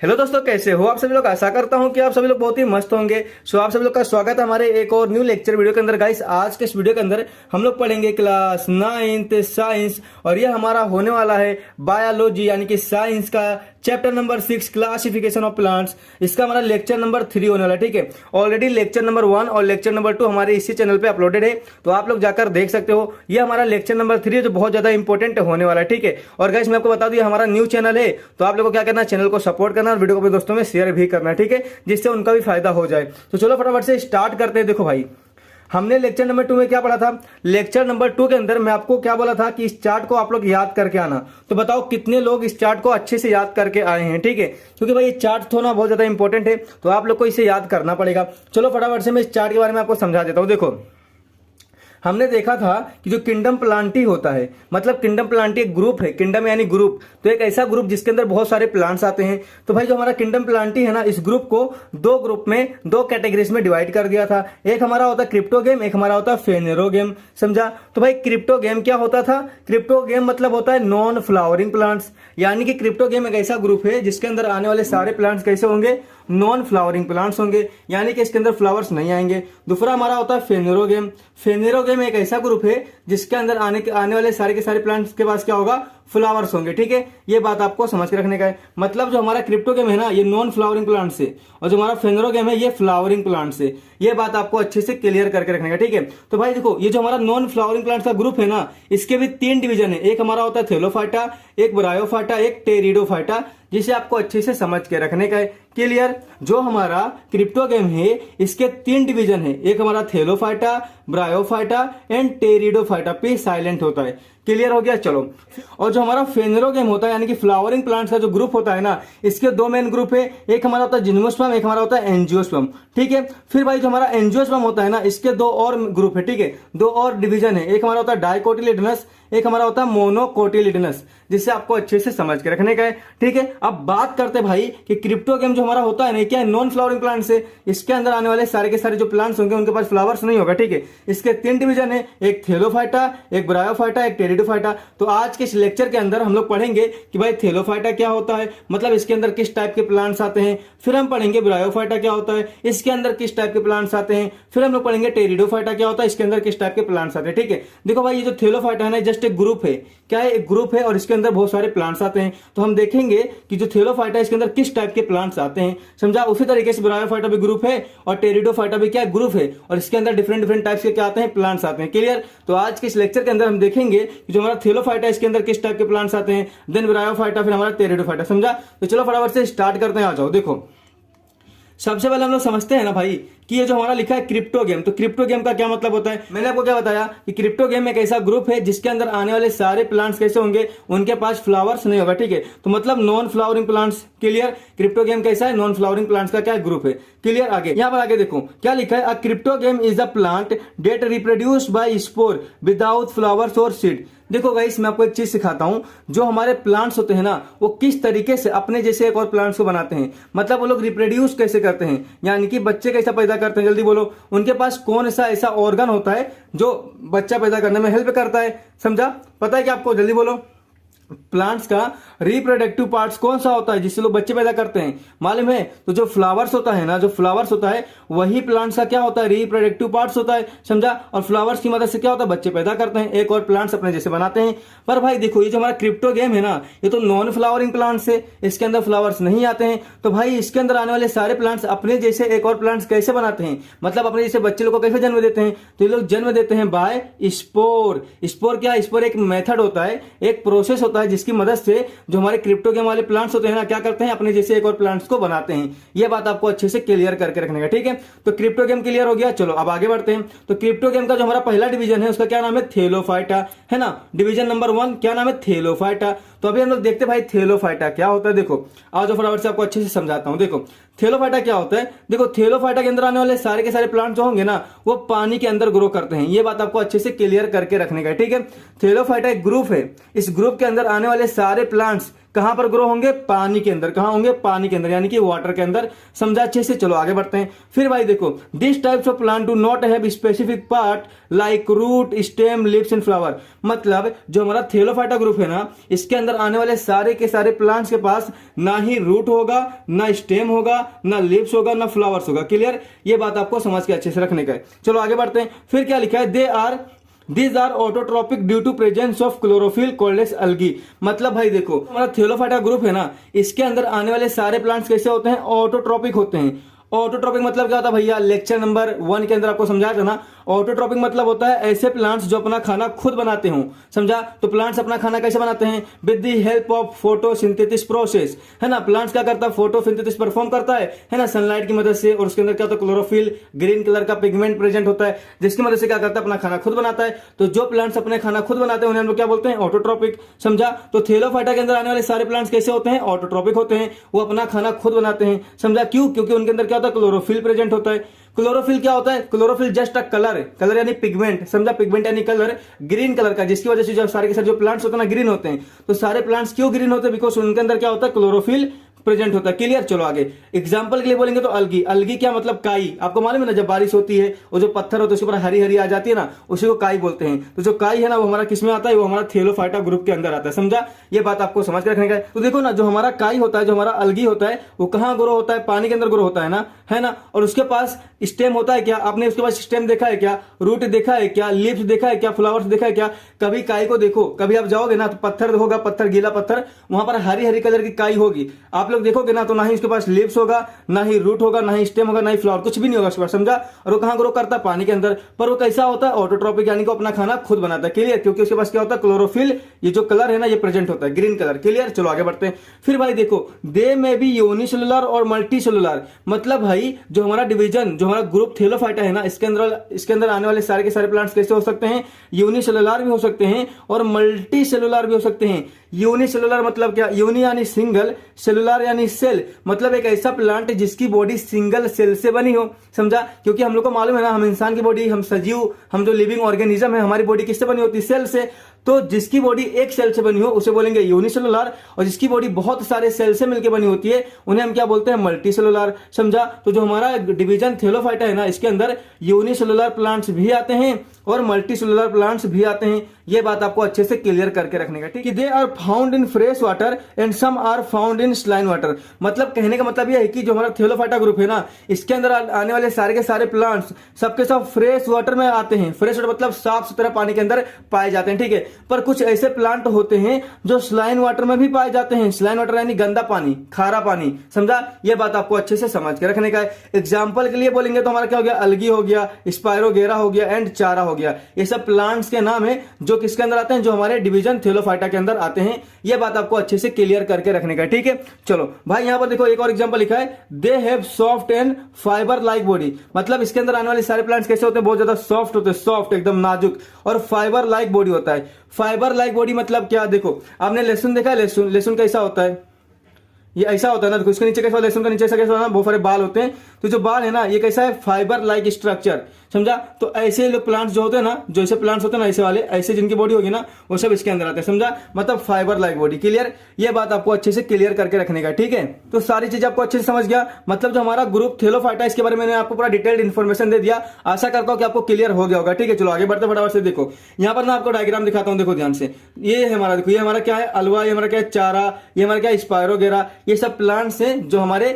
Hello दोस्तों, कैसे हो आप सभी लोग। आशा करता हूं कि आप सभी लोग बहुत ही मस्त होंगे। सो आप सभी लोग का स्वागत है हमारे एक और न्यू लेक्चर वीडियो के अंदर। गाइस, आज के इस वीडियो के अंदर हम लोग पढ़ेंगे क्लास 9th साइंस, और यह हमारा होने वाला है बायोलॉजी यानी कि साइंस का chapter number 6 classification of plants. इसका हमारा लेक्चर नंबर 3 होने वाला है। ठीक है, ऑलरेडी लेक्चर नंबर 1 और लेक्चर नंबर 2 हमारे इसी चैनल पे अपलोडेड है, तो आप लोग जाकर देख सकते हो। ये हमारा लेक्चर नंबर 3 है जो बहुत ज्यादा इंपॉर्टेंट होने वाला है। ठीक है, और गाइस मैं आपको बता दूं ये हमारा न्यू चैनल है, तो आप लोगों को क्या करना है, चैनल को सपोर्ट करना और वीडियो को अपने दोस्तों में शेयर भी करना है। ठीक है, जिससे उनका भी फायदा हो जाए। तो चलो फटाफट से स्टार्ट करते हैं। देखो भाई, हमने लेक्चर नंबर 2 में क्या पढ़ा था। लेक्चर नंबर 2 के अंदर मैं आपको क्या बोला था कि इस चार्ट को आप लोग याद करके आना। तो बताओ कितने लोग इस चार्ट को अच्छे से याद करके आए हैं। ठीक है, क्योंकि भाई ये चार्ट होना बहुत ज्यादा इंपॉर्टेंट है, तो आप लोग को इसे याद करना पड़ेगा। चलो फटाफट से मैं इस चार्ट के बारे में आपको समझा देता हूं। देखो, हमने देखा था कि जो किंगडम प्लांटी होता है, मतलब किंगडम प्लांटी एक ग्रुप है। किंगडम यानी ग्रुप, तो एक ऐसा ग्रुप जिसके अंदर बहुत सारे प्लांट्स आते हैं। तो भाई जो हमारा किंगडम प्लांटी है ना, इस ग्रुप को दो ग्रुप में, दो कैटेगरीज में डिवाइड कर दिया था। एक हमारा होता है क्रिप्टोगेम, एक हमारा होता है फेनेरोगेम। समझा। तो भाई क्रिप्टोगेम क्या होता था। क्रिप्टोगेम मतलब होता है नॉन फ्लावरिंग प्लांट्स, यानी कि क्रिप्टोगेम एक ऐसा ग्रुप है जिसके अंदर आने वाले सारे प्लांट्स कैसे होंगे, नॉन फ्लावरिंग प्लांट्स होंगे, यानी कि इसके अंदर फ्लावर्स नहीं आएंगे। दूसरा हमारा होता है फेनेरोगेम। फेनेरोगेम एक ऐसा ग्रुप है जिसके अंदर आने वाले सारे के सारे प्लांट्स के पास क्या होगा, फ्लावर्स होंगे। ठीक है, ये बात आपको समझ के रखने का है। मतलब जो हमारा क्रिप्टोगेम है ना, ये नॉन फ्लावरिंग प्लांट्स है, और जो हमारा फेनेरोगेम है ये फ्लावरिंग प्लांट्स है। ये बात आपको अच्छे से क्लियर करके रखने का। ठीक है, तो भाई देखो, ये जो हमारा नॉन फ्लावरिंग प्लांट्स का ग्रुप है ना, इसके भी 3 डिवीजन है। एक हमारा होता है थेलोफाइटा, एक ब्रायोफाइटा, एक टेरिडोफाइटा, जिसे आपको अच्छे से समझ के रखने का है। क्लियर। जो हमारा क्रिप्टोगेम है इसके 3 डिवीजन है। एक हमारा थेलोफाइटा, ब्रायोफाइटा एंड टेरिडोफाइटा। पे साइलेंट होता है। क्लियर हो गया। चलो, और जो हमारा फेनेरोगेम होता है यानी कि फ्लावरिंग प्लांट्स का जो ग्रुप होता है ना, इसके 2 मेन ग्रुप है। एक हमारा होता है जिम्नोस्पर्म, एक हमारा होता है एंजियोस्पर्म। ठीक है, फिर भाई जो हमारा एंजियोस्पर्म होता है ना, इसके 2 और ग्रुप है। ठीक है, 2 और डिवीजन है। एक हमारा होता है डाइकोटिलिडनस, एक हमारा होता है मोनोकोटिलिडनस, जिससे आपको अच्छे से समझ के रखने का है। ठीक है, अब बात करते हैं भाई कि क्रिप्टोगेम जो हमारा होता है ना, क्या है, नॉन फ्लावरिंग प्लांट्स है। इसके अंदर आने वाले सारे के सारे जो प्लांट्स होंगे उनके पास फ्लावर्स नहीं होगा। ठीक है, इसके 3 डिवीजन है। एक थेलोफाइटा, एक ब्रायोफाइटा, एक टेरिडोफाइटा। तो आज के इस लेक्चर के अंदर हम लोग पढ़ेंगे कि भाई थेलोफाइटा क्या होता है, मतलब इसके अंदर किस टाइप के प्लांट्स आते हैं। फिर हम पढ़ेंगे ब्रायोफाइटा क्या होता है, इसके अंदर किस टाइप के प्लांट्स आते हैं। फिर हम लोग पढ़ेंगे टेरिडोफाइटा क्या होता है, इसके अंदर किस टाइप के प्लांट्स आते हैं। ठीक है, देखो भाई, ये जो थेलोफाइटा है ना, जस्ट एक ग्रुप है। क्या है, एक ग्रुप है, और इसके अंदर बहुत सारे प्लांट्स आते हैं। तो हम देखेंगे कि जो थेलोफाइटा है इसके अंदर किस टाइप के प्लांट्स आते हैं। समझा। उसी तरीके से ब्रायोफाइटा भी ग्रुप है, और टेरिडोफाइटा भी क्या ग्रुप है, और इसके अंदर डिफरेंट डिफरेंट टाइप्स के क्या आते हैं, प्लांट्स आते हैं। क्लियर। तो आज के इस लेक्चर के अंदर हम देखेंगे कि जो हमारा थेलोफाइटा है इसके अंदर किस टाइप के प्लांट्स आते हैं, देन ब्रायोफाइटा, फिर हमारा टेरिडोफाइटा। समझा। तो चलो फटाफट से स्टार्ट करते हैं। आ जाओ। देखो, सबसे पहले हम लोग समझते हैं ना भाई कि ये जो हमारा लिखा है क्रिप्टोगेम, तो क्रिप्टोगेम का क्या मतलब होता है। मैंने आपको क्या बताया कि क्रिप्टोगेम एक ऐसा ग्रुप है जिसके अंदर आने वाले सारे प्लांट्स कैसे होंगे, उनके पास फ्लावर्स नहीं होगा। ठीक है, तो मतलब non flowering plants. Clear. Cryptogam कैसा है, नॉन फ्लावरिंग प्लांट्स का क्या ग्रुप है। क्लियर। आगे यहां पर आगे देखो क्या लिखा है, a cryptogam is a plant that reproduced by spore without flowers और सीड। देखो गाइस, मैं आपको एक चीज सिखाता हूं। जो हमारे प्लांट्स होते हैं ना, वो किस तरीके से अपने जैसे एक और प्लांट्स को बनाते हैं, मतलब वो लोग रिप्रोड्यूस कैसे करते हैं, यानी कि बच्चे कैसा पैदा करते हैं। जल्दी बोलो, उनके पास कौन सा ऐसा ऑर्गन होता है जो बच्चा पैदा करने में हेल्प करता है। समझा। पता है कि आपको, जल्दी बोलो, प्लांट्स का रिप्रोडक्टिव पार्ट्स कौन सा होता है जिससे लोग बच्चे पैदा करते हैं, मालूम है। तो जो फ्लावर्स होता है ना, जो फ्लावर्स होता है वही प्लांट्स का क्या होता है, रिप्रोडक्टिव पार्ट्स होता है। समझा। और फ्लावर्स की मदद से क्या होता है, बच्चे पैदा करते हैं, एक और प्लांट्स अपने जैसे बनाते हैं। पर भाई देखो, ये जो हमारा क्रिप्टोगेम है ना, ये तो नॉन फ्लावरिंग प्लांट्स है, इसके अंदर फ्लावर्स नहीं आते हैं। तो भाई इसके अंदर आने वाले सारे प्लांट्स अपने जैसे एक और प्लांट्स कैसे बनाते हैं, मतलब अपने जैसे बच्चे लोग को कैसे जन्म देते हैं, तो ये लोग जन्म देते हैं बाय स्पोर। स्पोर क्या, स्पोर एक मेथड होता है, एक प्रोसेस होता है जिसकी मदद से जो हमारे क्रिप्टोगेम वाले प्लांट्स होते हैं ना, क्या करते हैं, अपने जैसे एक और प्लांट्स को बनाते हैं। ये बात आपको अच्छे से क्लियर करके रखने का। ठीक है, तो क्रिप्टोगेम क्लियर हो गया। चलो अब आगे बढ़ते हैं। तो क्रिप्टोगेम का जो हमारा पहला डिवीजन है उसका क्या नाम है, थेलोफाइटा, है ना। डिवीजन नंबर 1 क्या नाम है, थेलोफाइटा। तो अभी हम लोग देखते हैं भाई थेलोफाइटा क्या होता है। देखो, आज जो फटाफट से आपको अच्छे से समझाता हूं। देखो थेलोफाइटा क्या होता है। देखो, थेलोफाइटा के अंदर आने वाले सारे के सारे प्लांट जो होंगे ना, वो पानी के अंदर ग्रो करते हैं। ये बात आपको अच्छे से क्लियर करके रखने का। ठीक है, थेलोफाइटा एक ग्रुप है। इस ग्रुप के अंदर आने वाले सारे प्लांट्स कहां पर ग्रो होंगे? पानी के अंदर। कहां होंगे? पानी के अंदर, यानी कि वाटर के अंदर। समझा अच्छे से? चलो आगे बढ़ते हैं। फिर भाई देखो, this types of plant do not have specific part like root, stem, leaves and flower. मतलब जो हमारा थेलोफाइटा ग्रुप है ना, इसके अंदर आने वाले सारे के सारे प्लांट्स के पास ना ही रूट होगा, ना स्टेम होगा, ना लीव्स होगा, ना फ्लावर्स होगा। क्लियर? ये बात आपको समझ के अच्छे से रखने का है। चलो आगे बढ़ते हैं। फिर क्या लिखा है? These are autotrophic due to presence of chlorophyll called as algae। मतलब भाई देखो, हमारा थेलोफाइटा ग्रुप है ना, इसके अंदर आने वाले सारे प्लांट्स कैसे होते हैं? ऑटोट्रोपिक होते हैं। ऑटोट्रोपिक मतलब क्या होता है भैया? लेक्चर नंबर 1 के अंदर आपको समझाया था ना। ऑटोट्रोपिक मतलब होता है ऐसे प्लांट्स जो अपना खाना खुद बनाते हो। समझा? तो प्लांट्स अपना खाना कैसे बनाते हैं? With the help of photosynthesis process, है ना। प्लांट्स क्या करता है? फोटोसिंथेसिस परफॉर्म करता है ना, सनलाइट की मदद से। और उसके अंदर क्या होता है? क्लोरोफिल, ग्रीन कलर का पिगमेंट प्रेजेंट होता है, जिसकी मदद से क्या करता है? अपना खाना खुद बनाता है। तो जो प्लांट्स अपने खाना खुद बनाते हैं उन्हें हम लोग क्या बोलते हैं? ऑटोट्रोपिक। समझा? तो थेलोफाइटा के अंदर आने वाले सारे प्लांट्स कैसे होते हैं? ऑटोट्रोपिक होते हैं। वो अपना खाना खुद बनाते हैं। समझा? क्यों? क्योंकि उनके अंदर क्या होता है? क्लोरोफिल प्रेजेंट होता है। क्लोरोफिल क्या होता है? Chlorophyll just a colour, colour यानी पिगमेंट। समझा? पिगमेंट यानी कलर, ग्रीन कलर का, जिसकी वजह से जो सारे के सारे जो प्लांट्स होते हैं ना, ग्रीन होते हैं। तो सारे प्लांट्स क्यों ग्रीन होते हैं? बिकॉज उनके अंदर क्या होता है? क्लोरोफिल प्रेजेंट होता है। क्लियर? चलो आगे। एग्जांपल के लिए बोलेंगे तो अलगी। अलगी क्या मतलब? काई। आपको मालूम है ना, जब बारिश होती है और जो पत्थर होते हैं उसके ऊपर हरी हरी आ जाती है ना, उसी को काई बोलते हैं। तो जो काई है ना, वो हमारा किस में आता है? वो हमारा थेलोफाइटा ग्रुप के अंदर आता है। समझा? ये बात आपको समझ कर रखने का है। तो देखो ना, जो हमारा काई होता है, जो हमारा अलगी होता है, वो कहां ग्रो होता है? पानी के अंदर ग्रो होता है ना, है ना। और उसके पास स्टेम होता है क्या? आपने उसके पास स्टेम देखा है क्या? रूट देखा है क्या? लीव्स देखा है क्या? फ्लावर्स देखा है क्या? कभी काई को देखो, कभी आप जाओगे ना तो पत्थर होगा, पत्थर, गीला पत्थर, वहां पर हरी हरी कलर की काई होगी। आप लोग देखोगे ना तो ना ही उसके पास लीव्स होगा, ना ही रूट होगा, ना ही स्टेम होगा, ना ही फ्लावर, कुछ भी नहीं होगा उसके पास। समझा? और वो कहां ग्रो करता है? पानी के अंदर। पर वो कैसा होता है? ऑटोट्रोपिक, यानी कि अपना खाना खुद बनाता है। क्लियर? क्योंकि उसके पास क्या होता है? क्लोरोफिल, ये जो कलर है ना, ये प्रेजेंट होता है, ग्रीन कलर। क्लियर? चलो आगे बढ़ते हैं। फिर भाई देखो, दे में भी यूनिसेलुलर और मल्टीसेलुलर। मतलब भाई जो हमारा डिवीजन, जो हमारा ग्रुप थेलोफाइटा है ना, इसके अंदर आने वाले सारे के सारे प्लांट्स कैसे हो सकते हैं? यूनिसेलुलर भी हो सकते हैं और मल्टी सेलुलर भी हो सकते हैं। यूनिसेलुलर मतलब क्या? यूनि यानी सिंगल, सेलुलर यानी सेल, मतलब एक ऐसा प्लांट जिसकी बॉडी सिंगल सेल से बनी हो। समझा? क्योंकि हम लोग को मालूम है ना, हम इंसान की बॉडी, हम सजीव, हम जो लिविंग ऑर्गेनिज्म है, हमारी बॉडी किससे बनी होती है? सेल से। तो जिसकी बॉडी एक सेल से बनी हो उसे बोलेंगे यूनिसेलुलर, और जिसकी बॉडी बहुत सारे सेल से मिलकर बनी होती है उन्हें हम क्या बोलते हैं? मल्टीसेलुलर। समझा? तो जो हमारा डिवीजन थेलोफाइटा है ना, इसके अंदर यूनिसेलुलर प्लांट्स भी आते हैं और मल्टीसेलुलर प्लांट्स भी आते हैं। ये बात आपको अच्छे से क्लियर करके रखने का, ठीक है। They are found in fresh water and some are found in saline water. मतलब कहने का मतलब यह है कि जो हमारा थेलोफाइटा ग्रुप है ना, इसके अंदर आने वाले सारे के सारे प्लांट्स सबके सब फ्रेश वाटर में आते हैं। फ्रेश वाटर मतलब साफ सुथरा पानी के अंदर पाए जाते हैं, ठीक है। पर कुछ ऐसे प्लांट होते हैं जो स्लाइन वाटर में भी पाए जाते हैं। स्लाइन वाटर यानी गंदा पानी, खारा पानी। समझा? यह बात आपको अच्छे से समझ के रखने का है। एग्जाम्पल के लिए बोलेंगे तो हमारा क्या हो गया? अलगी हो गया, स्पायरोगेरा हो गया एंड चारा हो गया। ये सब प्लांट्स के नाम है जो किसके अंदर आते हैं? जो हमारे डिवीजन थेलोफाइटा के अंदर आते हैं। यह बात आपको अच्छे से क्लियर करके रखने का, ठीक है। चलो भाई, यहां पर देखो एक और एग्जांपल लिखा है, they have soft and fibre like body. मतलब इसके अंदर आने वाले सारे प्लांट्स कैसे होते हैं? बहुत ज्यादा सॉफ्ट होते हैं, सॉफ्ट एकदम नाजुक, और फाइबर लाइक बॉडी होता है। फाइबर लाइक बॉडी मतलब क्या? देखो आपने लहसुन देखा है? लहसुन, लहसुन कैसा होता है? ये ऐसा होता है ना, देखो इसके नीचे कैसा, लहसुन का नीचे ऐसा कैसा होता है, बहुत सारे बाल होते हैं। तो जो बाल है ना, ये कैसा है? Fibre like structure. समझा? तो ऐसे लोग प्लांट्स जो होते हैं ना, जो ऐसे प्लांट्स होते हैं ना, ऐसे वाले, ऐसे जिनकी बॉडी होगी ना, वो सब इसके अंदर आते हैं। समझा? मतलब फाइबर लाइक बॉडी। क्लियर? ये बात आपको अच्छे से क्लियर करके रखने का, ठीक है। तो सारी चीज आपको अच्छे से समझ गया। मतलब जो हमारा ग्रुप थेलोफाइटा, इसके बारे में मैंने आपको पूरा डिटेल्ड इन्फॉर्मेशन दे दिया। आशा करता हूं कि आपको क्लियर हो गया होगा, ठीक है। चलो आगे बढ़ते फटाफट से। देखो यहाँ पर ना आपको डायग्राम दिखाता हूं, देखो ध्यान से। ये है हमारा, देखो ये हमारा क्या है? अलवा, ये हमारा क्या है? चारा, ये हमारा क्या है? स्पायरोगेरा। ये सब प्लांट्स हैं जो हमारे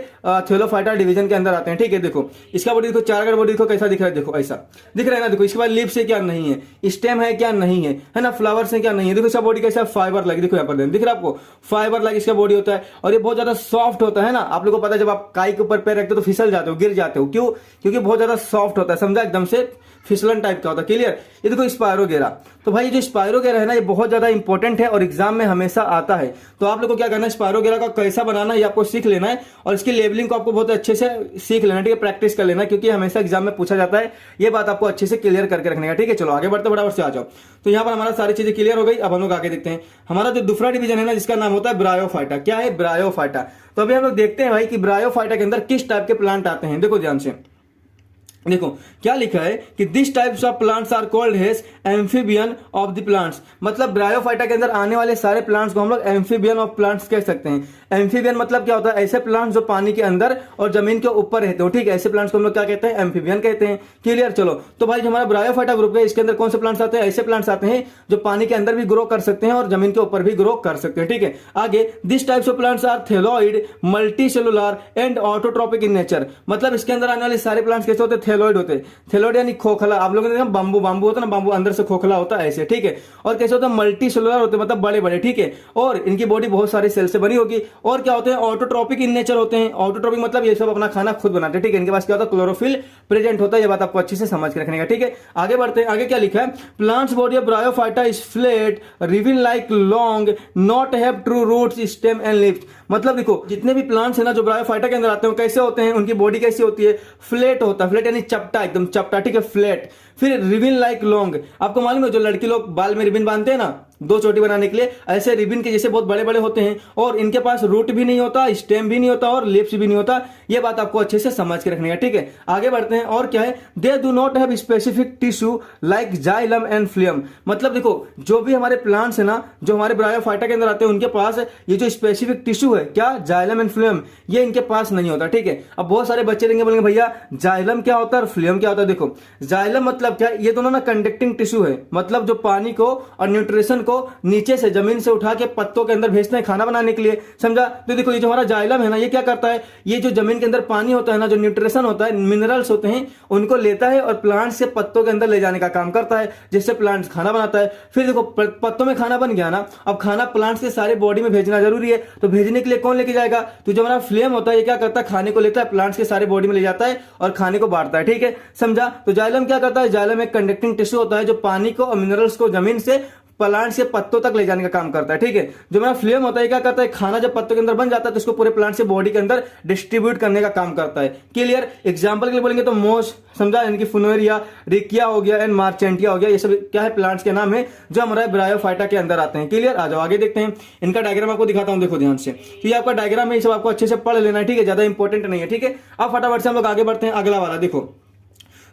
थेलोफाइटा डिवीजन के अंदर आते हैं, ठीक है। देखो इसका बॉडी देखो, चारा का बॉडी देखो कैसा दिख रहा है, देखो ऐसा दिख रहा है ना। देखो इसके बाद लीव्स है क्या? नहीं है। स्टेम है क्या? नहीं है, है ना। फ्लावर्स है क्या? नहीं है। देखो इसका बॉडी कैसा? Fibre like. देखो यहाँ पर दिख रहा है आपको? फाइबर लाइक इसका बॉडी होता है, और ये बहुत ज्यादा सॉफ्ट होता है ना। आप लोगों को पता है, जब आप काई के ऊपर पैर रखते हो तो फिसल जाते हो, गिर जाते हो। क्यों? क्योंकि बहुत ज्यादा सॉफ्ट होता है। समझा? एकदम से फिसलन टाइप का होता है। क्लियर? ये देखो स्पायरोगेरा। तो भाई जो स्पायरोगेरा है ना, ये बहुत ज्यादा इंपॉर्टेंट है और एग्जाम में हमेशा आता है। तो आप लोगों को क्या करना है? स्पायरोगेरा का कैसा बनाना है ये आपको सीख लेना है, और इसकी लेबलिंग को आपको बहुत अच्छे से सीख लेना है, ठीक है। प्रैक्टिस कर लेना, क्योंकि हमेशा एग्जाम में पूछा जाता है। ये बात आपको अच्छे से क्लियर करके रखने का, ठीक है। चलो आगे बढ़ते फटाफट से आ जाओ। तो यहाँ पर हमारा सारी चीजें क्लियर हो गई। अब हम लोग आगे देखते हैं हमारा जो दूसरा डिवीजन है ना, जिसका नाम होता है ब्रायोफाइटा। क्या है? ब्रायोफाइटा। तो अभी हम लोग देखते हैं भाई कि ब्रायोफाइटा के अंदर किस टाइप के प्लांट आते हैं। देखो ध्यान से, देखो क्या लिखा है कि this types of plants are called as amphibian of the plants. मतलब ब्रायोफाइटा के अंदर आने वाले सारे प्लांट्स को हम लोग एम्फीबियन ऑफ प्लांट्स कह सकते हैं। एम्फीबियन मतलब क्या होता है, ऐसे प्लांट्स जो पानी के अंदर और जमीन के ऊपर रहते हो, ठीक है, ऐसे प्लांट्स को हम लोग क्या कहते हैं, एम्फीबियन कहते हैं। क्लियर। चलो तो भाई जो हमारा ब्रायोफाइटा ग्रुप है इसके अंदर कौन से प्लांट्स आते हैं, ऐसे प्लांट्स आते हैं जो पानी के अंदर भी ग्रो कर सकते हैं और जमीन के ऊपर भी ग्रो कर सकते हैं, ठीक है। आगे this types of plants are thalloid, multicellular and autotrophic in nature. मतलब इसके अंदर आने वाले सारे प्लांट्स कैसे होते हैं, थैलोइड होते हैं। थैलोइड यानी खोखला, आप लोगों ने देखा बांबू बांबू होता है ना, बांबू अंदर से खोखला होता है ऐसे, ठीक है। और कैसे होता है, मल्टी सेलुलर होते हैं, मतलब बड़े बड़े, ठीक है। और इनकी बॉडी बहुत सारे सेल से बनी होगी। और क्या होते हैं, ऑटोट्रोपिक इन नेचर होते हैं। ऑटोट्रोपिक मतलब ये सब अपना खाना खुद बनाते हैं, ठीक है। इनके पास क्या होता है, क्लोरोफिल प्रेजेंट होता है। ये बात आपको अच्छे से समझ के रखने का, ठीक है। आगे बढ़ते हैं। आगे क्या लिखा है, plants body of bryophyta is flat, ribbon like long, not have true roots, stem and leaves. मतलब देखो जितने भी प्लांट्स है ना जो ब्रायोफाइटा के अंदर आते हैं कैसे होते हैं, उनकी बॉडी कैसी होती है, फ्लैट होता है। फ्लैट यानी चपटा, एकदम चपटा, ठीक है, फ्लैट। फिर रिबन लाइक लॉन्ग, आपको मालूम है जो लड़की लोग बाल में रिबन बांधते हैं ना, दो चोटी बनाने के लिए, ऐसे रिबन के जैसे बहुत बड़े बड़े होते हैं। और इनके पास रूट भी नहीं होता, स्टेम भी नहीं होता और लिप्स भी नहीं होता। ये बात आपको अच्छे से समझ के रखने का, ठीक है। आगे बढ़ते हैं। और क्या है, they do not have specific tissue like xylem and flame. मतलब देखो जो भी हमारे प्लांट्स है ना जो हमारे ब्रायोफाइटा के अंदर आते हैं उनके पास ये जो स्पेसिफिक टिश्यू है, क्या, जाइलम एंड फ्लेम, ये इनके पास नहीं होता, ठीक है। अब बहुत सारे बच्चे देंगे, बोलेंगे भैया जाइलम क्या होता है और फ्लेम क्या होता है। देखो जाइलम मतलब क्या, ये दोनों ना कंडक्टिंग टिश्यू है, मतलब जो पानी को और न्यूट्रिशन को नीचे से जमीन से उठा के पत्तों के अंदर भेजते हैं खाना बनाने के लिए, समझा। तो देखो ये जो हमारा जाइलम है ना, ये क्या करता है, ये जो जमीन के अंदर पानी होता है ना, जो न्यूट्रिशन होता है, मिनरल्स होते हैं, उनको लेता है और प्लांट से पत्तों के अंदर ले जाने का काम करता है, जिससे प्लांट खाना बनाता है। फिर देखो पत्तों में खाना बन गया ना, अब खाना प्लांट से सारे बॉडी में भेजना जरूरी है, तो भेजने के लिए कौन लेके जाएगा, तो जो हमारा फ्लेम होता है ये क्या करता है, खाने को लेता है, प्लांट्स के सारे बॉडी में ले जाता है और खाने को बांटता है, ठीक है, समझा। तो जाइलम क्या करता है, जाइलम एक कंडक्टिंग टिश्यू होता है जो पानी को और मिनरल्स को जमीन से प्लांट से पत्तों तक ले जाने का काम करता है, ठीक है। जो मेरा फ्लेम होता है क्या करता है, खाना जब पत्तों के अंदर बन जाता है तो उसको पूरे प्लांट से बॉडी के अंदर डिस्ट्रीब्यूट करने का काम करता है। क्लियर। एग्जांपल के लिए बोलेंगे तो मोस, समझा, इनकी फुनोरिया, रिकिया हो गया एंड मार्चेंटिया हो गया, ये सब क्या है, प्लांट्स के नाम है जो हमारे ब्रायोफाइटा के अंदर आते हैं। क्लियर। आ जाओ आगे देखते हैं। इनका डायग्राम आपको दिखाता हूं, देखो ध्यान से। तो ये आपका डायग्राम है, ये सब आपको अच्छे से पढ़ लेना है, ठीक है, ज्यादा इंपॉर्टेंट नहीं है, ठीक है। अब फटाफट से हम लोग आगे बढ़ते हैं। अगला वाला देखो,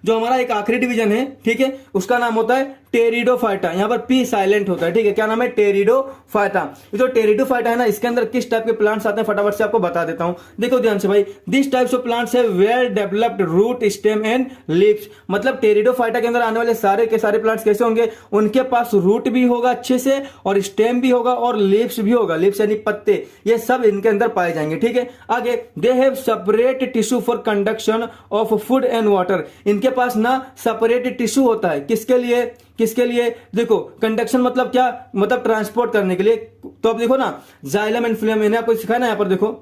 जो हमारा एक आखिरी डिवीजन है, ठीक है, उसका नाम होता है टेरिडोफाइटा। यहां पर पी साइलेंट होता है, ठीक है। क्या नाम है, टेरिडोफाइटा। ये जो टेरिडोफाइटा है ना, इसके अंदर किस टाइप के प्लांट्स आते हैं फटाफट से आपको बता देता हूं। देखो ध्यान से भाई, this types of plants have well developed root, stem and leaves. मतलब टेरिडोफाइटा के अंदर आने वाले सारे के सारे प्लांट्स कैसे होंगे, उनके पास रूट भी होगा अच्छे से और स्टेम भी होगा और लीव्स भी होगा, लीव्स यानी पत्ते, ये सब इनके अंदर पाए जाएंगे, ठीक है। आगे they have separate tissue for conduction of food and water. इनके पास ना सेपरेट टिश्यू होता है, किसके लिए, किसके लिए, देखो कंडक्शन मतलब क्या, मतलब ट्रांसपोर्ट करने के लिए। तो अब देखो ना, जाइलम एंड फ्लेम मैंने आपको सिखाया ना, यहां पर देखो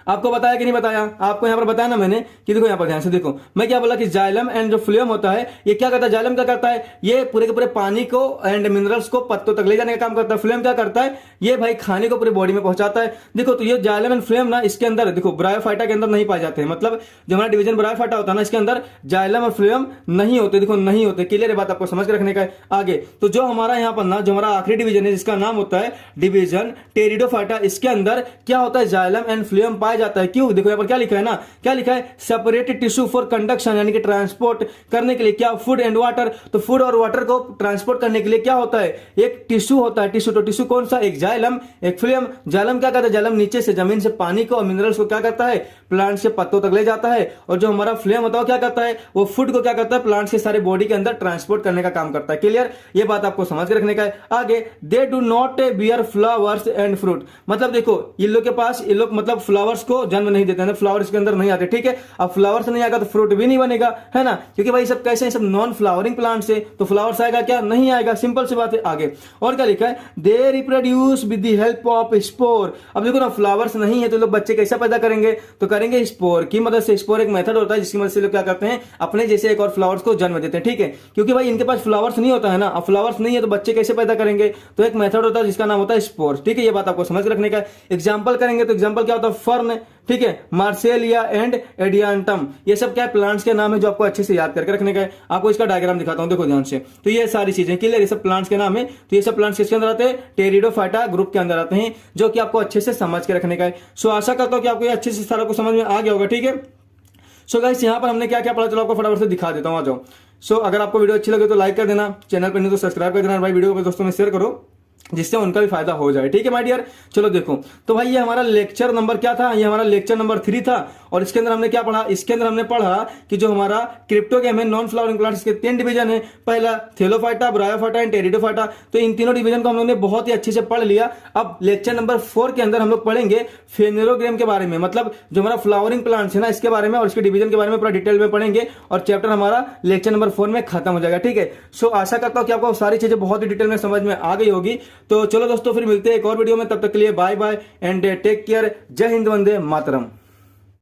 आपको बताया कि नहीं बताया, आपको यहां पर बताया ना मैंने कि देखो यहां पर ध्यान से देखो, मैं क्या बोला कि जाइलम एंड जो फ्लेम होता है ये क्या करता है, जाइलम क्या करता है, ये पूरे के पूरे पानी को एंड मिनरल्स को पत्तों तक ले जाने का काम करता है। फ्लेम क्या करता है, ये भाई खाने को पूरी बॉडी में पहुंचाता है। देखो तो ये जाइलम एंड फ्लेम ना इसके अंदर देखो ब्रायोफाइटा के अंदर नहीं पाए जाते हैं, मतलब जो हमारा डिवीजन ब्रायोफाइटा होता है ना इसके अंदर जाइलम और फ्लेम नहीं होते, देखो नहीं होते। क्लियर है, बात आपको समझ के रखने का है। आगे तो जो हमारा यहाँ पर ना जो हमारा आखिरी डिवीजन है जिसका नाम होता है डिवीजन टेरिडोफाइटा, इसके अंदर क्या होता है, जाइलम एंड फ्लेम पाया जाता है। क्यों, देखो यहाँ पर क्या लिखा है ना, क्या लिखा है, सेपरेटेड टिश्यू फॉर कंडक्शन, यानी कि ट्रांसपोर्ट करने के लिए, क्या, फूड एंड वाटर। तो फूड और वाटर को ट्रांसपोर्ट करने के लिए क्या होता है, एक टिश्यू होता है, टिश्यू। तो टिश्यू कौन सा, एक जाइलम एक फ्लेम। जाइलम क्या करता है, जाइलम नीचे से जमीन से पानी को और मिनरल्स को क्या करता है, प्लांट से पत्तों तक ले जाता है। और जो हमारा फ्लेम होता है क्या करता है, वो फूड को क्या करता है, प्लांट के सारे बॉडी के अंदर ट्रांसपोर्ट करने का काम करता है। क्लियर, ये बात आपको समझ के रखने का है। आगे they do not bear flowers and fruit. मतलब देखो ये लोग के पास, ये लोग मतलब फ्लावर्स को जन्म नहीं देते हैं, फ्लावर्स के अंदर नहीं आते, ठीक है। अब फ्लावर्स नहीं आएगा तो फ्रूट भी नहीं बनेगा, है ना, क्योंकि भाई सब कैसे हैं, सब नॉन फ्लावरिंग प्लांट्स है, तो फ्लावर्स आएगा क्या, नहीं आएगा, सिंपल सी बात है। आगे और क्या लिखा है, they reproduce with the help of spore. अब देखो ना फ्लावर्स नहीं है तो लोग बच्चे कैसे पैदा करेंगे, तो करेंगे स्पोर की मदद से। स्पोर एक मेथड होता है जिसकी मदद से लोग क्या करते हैं, अपने जैसे एक और फ्लावर्स को जन्म देते हैं, ठीक है। क्योंकि भाई इनके पास फ्लावर्स नहीं होता है ना, अब फ्लावर्स नहीं है तो बच्चे कैसे पैदा करेंगे, तो एक मेथड होता है जिसका नाम होता है स्पोर, ठीक है। ये बात आपको समझ रखने का। एग्जाम्पल करेंगे तो एग्जाम्पल क्या होता है, फर्न, ठीक है, मार्सेलिया एंड एडियांटम, ये सब क्या प्लांट्स के नाम है जो आपको अच्छे से याद करके रखने का है। आपको इसका डायग्राम दिखाता हूं, देखो ध्यान से। तो ये सारी चीजें क्लियर, ये सब प्लांट्स के नाम है। तो ये सब प्लांट्स किसके अंदर आते हैं, टेरिडोफाइटा ग्रुप के अंदर आते हैं, जो कि आपको अच्छे से समझ के रखने का है। सो आशा करता हूं कि आपको ये अच्छे से सारा कुछ समझ में आ गया होगा, ठीक है। सो गाइस यहाँ पर हमने क्या क्या पढ़ा, चलो आपको फटाफट से दिखा देता हूँ, आ जाओ। सो अगर आपको वीडियो अच्छी लगे तो लाइक कर देना, चैनल पर नहीं तो सब्सक्राइब कर देना भाई, वीडियो को दोस्तों में शेयर करो जिससे उनका भी फायदा हो जाए, ठीक है माय डियर। चलो देखो, तो भाई ये हमारा लेक्चर नंबर क्या था, ये हमारा लेक्चर नंबर 3 था। और इसके अंदर हमने क्या पढ़ा, इसके अंदर हमने पढ़ा कि जो हमारा क्रिप्टो गेम है नॉन फ्लावरिंग प्लांट्स के 3 डिवीजन है। पहला थेलोफाइटा, ब्रायोफाइटा एंड टेरिडोफाइटा। तो इन तीनों डिवीजन को हम लोगों ने बहुत ही अच्छे से पढ़ लिया। अब लेक्चर नंबर 4 के अंदर हम लोग पढ़ेंगे फेनेरोग्राम के बारे में, मतलब जो हमारा फ्लावरिंग प्लांट्स है ना इसके बारे में और इसके डिवीजन के बारे में पूरा डिटेल में पढ़ेंगे और चैप्टर हमारा लेक्चर नंबर 4 में खत्म हो जाएगा, ठीक है। सो आशा करता हूं कि आपको सारी चीजें बहुत ही डिटेल में समझ में आ गई होगी। तो चलो दोस्तों फिर मिलते हैं एक और वीडियो में, तब तक के लिए bye bye and take care. जय हिंद, वंदे मातरम।